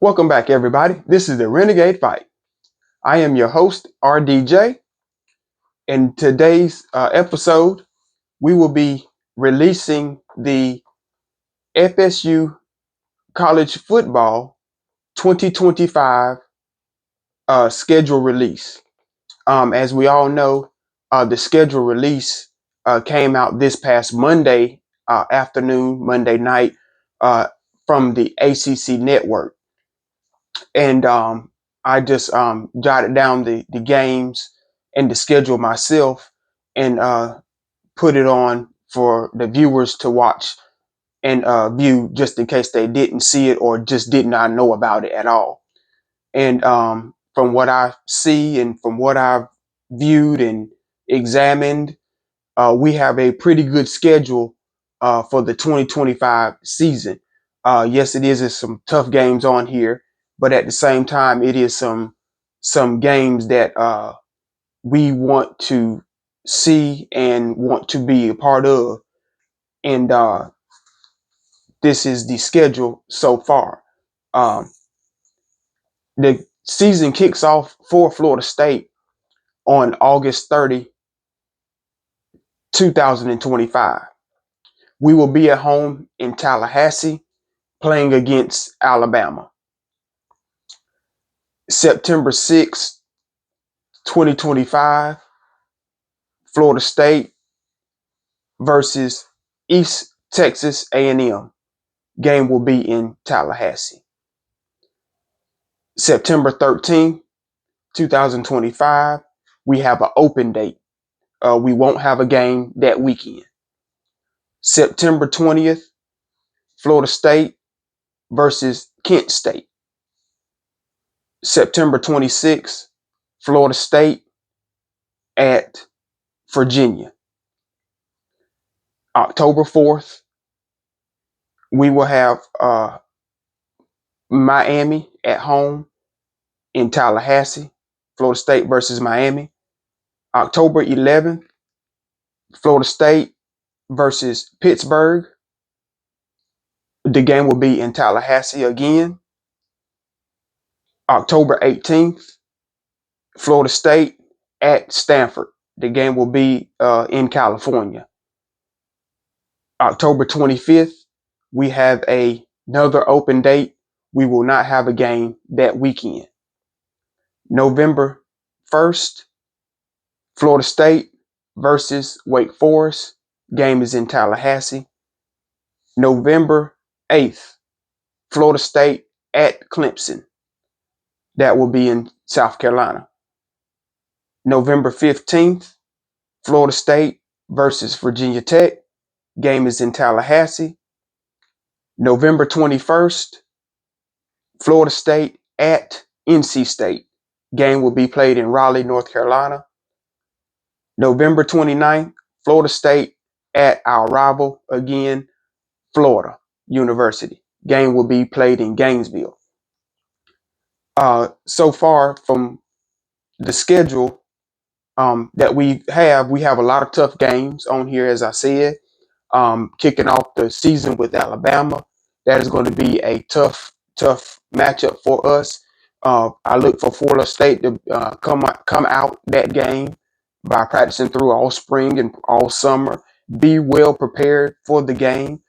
Welcome back, everybody. This is the Renegade Fight. I am your host, RDJ. In today's episode, we will be releasing the FSU College Football 2025 schedule release. As we all know, the schedule release came out this past Monday afternoon, Monday night, from the ACC Network. And I just jotted down the games and the schedule myself and put it on for the viewers to watch and view just in case they didn't see it or just did not know about it at all. And from what I see and from what I've viewed and examined, we have a pretty good schedule for the 2025 season. Yes, it is some tough games on here, but at the same time, it is some games that we want to see and want to be a part of. And this is the schedule so far. Um, the season kicks off for Florida State on August 30, 2025. We will be at home in Tallahassee playing against Alabama. September 6, 2025, Florida State versus East Texas A&M. Game will be in Tallahassee. September 13, 2025, we have an open date. We won't have a game that weekend. September 20th, Florida State versus Kent State. September 26th, Florida State at Virginia. October 4th, we will have Miami at home in Tallahassee, Florida State versus Miami. October 11th, Florida State versus Pittsburgh. The game will be in Tallahassee again. October 18th, Florida State at Stanford. The game will be in California. October 25th, we have another open date. We will not have a game that weekend. November 1st, Florida State versus Wake Forest. Game is in Tallahassee. November 8th, Florida State at Clemson. That will be in South Carolina. November 15th, Florida State versus Virginia Tech. Game is in Tallahassee. November 21st, Florida State at NC State. Game will be played in Raleigh, North Carolina. November 29th, Florida State at our rival again, Florida University. Game will be played in Gainesville. So far from the schedule that we have a lot of tough games on here, as I said. Kicking off the season with Alabama, that is going to be a tough matchup for us. I look for Florida State to come out that game by practicing through all spring and all summer. Be well prepared for the game.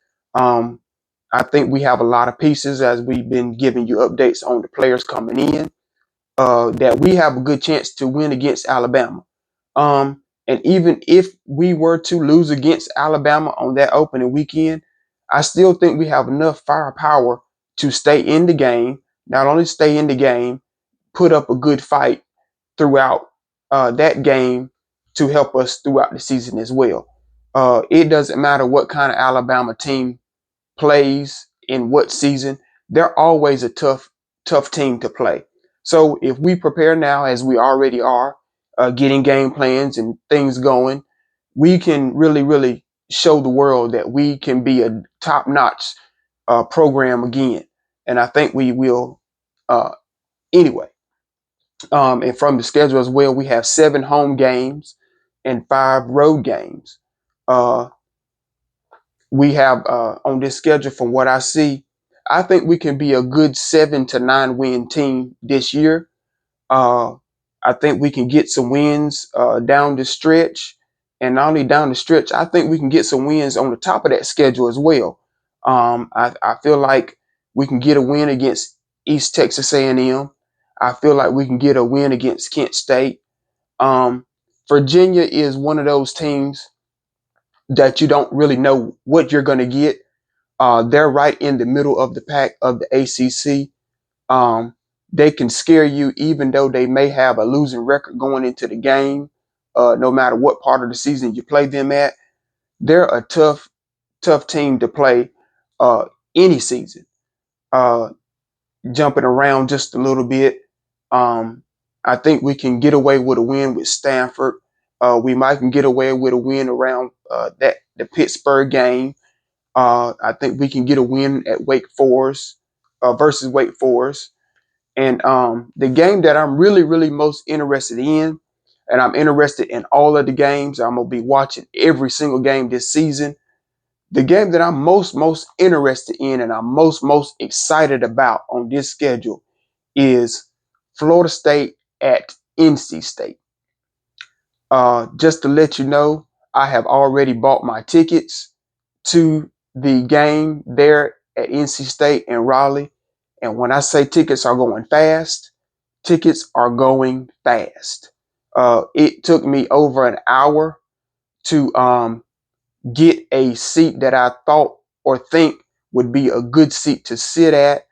I think we have a lot of pieces, as we've been giving you updates on the players coming in, that we have a good chance to win against Alabama. And even if we were to lose against Alabama on that opening weekend, I still think we have enough firepower to stay in the game. Not only stay in the game, put up a good fight throughout that game to help us throughout the season as well. It doesn't matter what kind of Alabama team plays in what season. They're always a tough team to play. So if we prepare now, as we already are, getting game plans and things going, we can really show the world that we can be a top-notch program again. And I think we will anyway. And from the schedule as well, we have 7 home games and 5 road games. We have on this schedule, from what I see, I think we can be a good 7 to 9 win team this year. Uh, I think we can get some wins down the stretch, and not only down the stretch, I think we can get some wins on the top of that schedule as well. I feel like we can get a win against East Texas A&M. I feel like we can get a win against Kent State. Um, Virginia is one of those teams that you don't really know what you're going to get. They're right in the middle of the pack of the ACC. Um, they can scare you even though they may have a losing record going into the game. No matter what part of the season you play them at, they're a tough team to play any season. Uh, Jumping around just a little bit, um, I think we can get away with a win with Stanford. We might can get away with a win around that the Pittsburgh game. I think we can get a win at Wake Forest versus Wake Forest. And the game that I'm really most interested in, and I'm interested in all of the games. I'm gonna be watching every single game this season. The game that I'm most interested in, and I'm most excited about on this schedule is Florida State at NC State. Just to let you know, I have already bought my tickets to the game there at NC State in Raleigh. And when I say tickets are going fast, tickets are going fast. It took me over an hour to get a seat that I thought or think would be a good seat to sit at,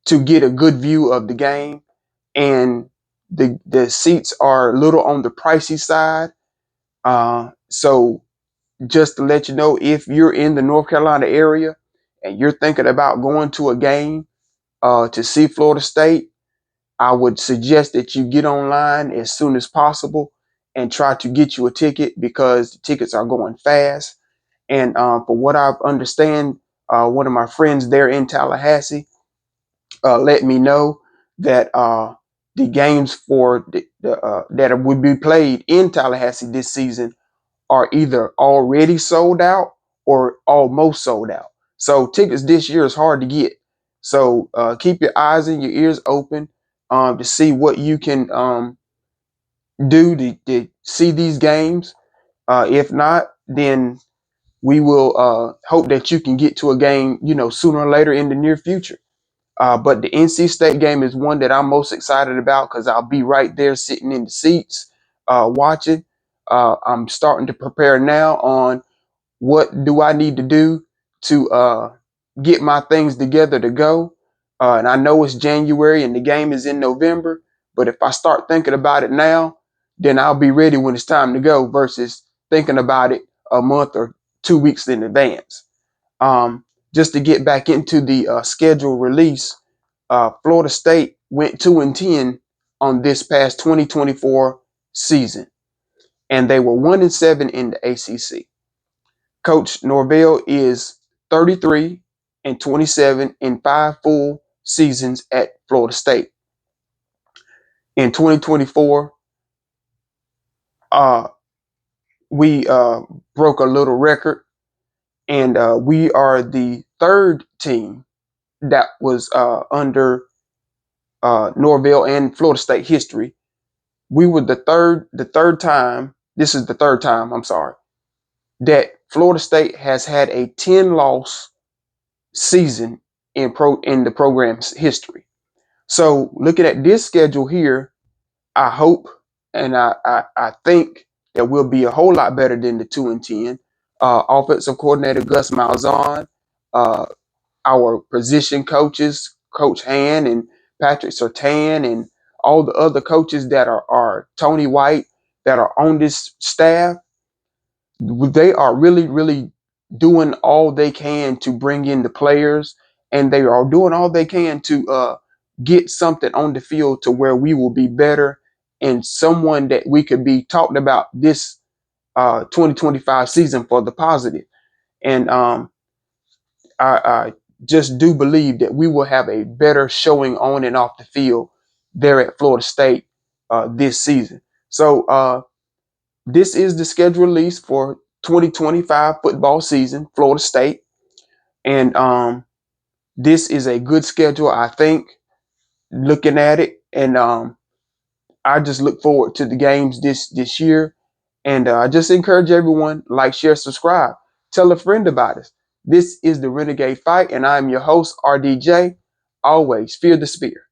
to get a good view of the game. And the seats are a little on the pricey side. So just to let you know, if you're in the North Carolina area and you're thinking about going to a game to see Florida State, I would suggest that you get online as soon as possible and try to get you a ticket because the tickets are going fast. And for what I understand, one of my friends there in Tallahassee let me know that the games for that would be played in Tallahassee this season are either already sold out or almost sold out. So tickets this year is hard to get. So keep your eyes and your ears open to see what you can do to see these games. If not, then we will hope that you can get to a game, sooner or later in the near future. But the NC State game is one that I'm most excited about because I'll be right there sitting in the seats watching. I'm starting to prepare now on what do I need to do to get my things together to go. And I know it's January and the game is in November, but if I start thinking about it now, then I'll be ready when it's time to go versus thinking about it a month or 2 weeks in advance. Um, just to get back into the schedule release, Florida State went 2-10 on this past 2024 season, and they were 1-7 in the ACC. Coach Norvell is 33-27 in 5 full seasons at Florida State. In 2024, we broke a little record, and we are the third team that was under Norvell and Florida State history. We were the third time. This is the third time, I'm sorry, that Florida State has had a 10-loss season in the program's history. So looking at this schedule here, I hope and I think that we'll be a whole lot better than the 2-10. Offensive coordinator Gus Malzahn, uh, our position coaches, Coach Han and Patrick Surtain, and all the other coaches that are Tony White that are on this staff, they are really doing all they can to bring in the players, and they are doing all they can to get something on the field to where we will be better and someone that we could be talking about this 2025 season for the positive. And I just do believe that we will have a better showing on and off the field there at Florida State this season. So this is the schedule release for 2025 football season, Florida State. And This is a good schedule, I think, looking at it. And I just look forward to the games this year. And I just encourage everyone, like, share, subscribe. Tell a friend about us. This is the Renegade Fight, and I'm your host, RDJ. Always fear the spear.